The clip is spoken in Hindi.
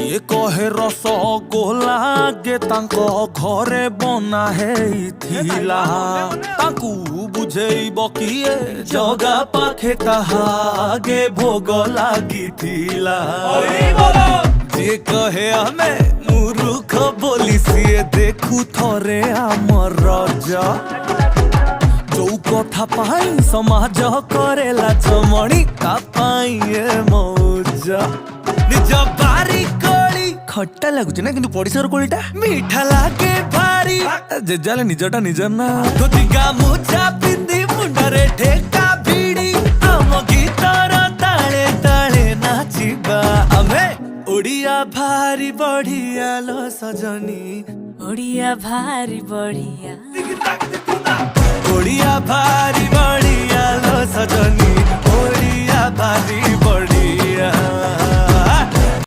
किए कहे रसगोला गे तांको घरे बना हेइथिला तांकू बुझेइब किए जगा पाखे ताहागे भोग लागिथिला जे कहे आमे मुरुख बोली सिए देखू थरे आमर रजा जो कथा पाई समाज करेला चमणी ता पाई ए मौजा निज बारी कोली खट्टा लागुच ना किंतु पड़िसार कोलीटा मीठा लागे भारी जेजाले निजटा निजर ना धोती गामुछा पिंदी मुंडरे ठेका भिड़ी आम गीतर ताले ताले नाचिबा आमे ओडिया भारी बढ़िया लो सजनी ओडिया भारी बढ़िया ओडिया भारी बढ़िया लो सजनी ओडिया भारी बढ़िया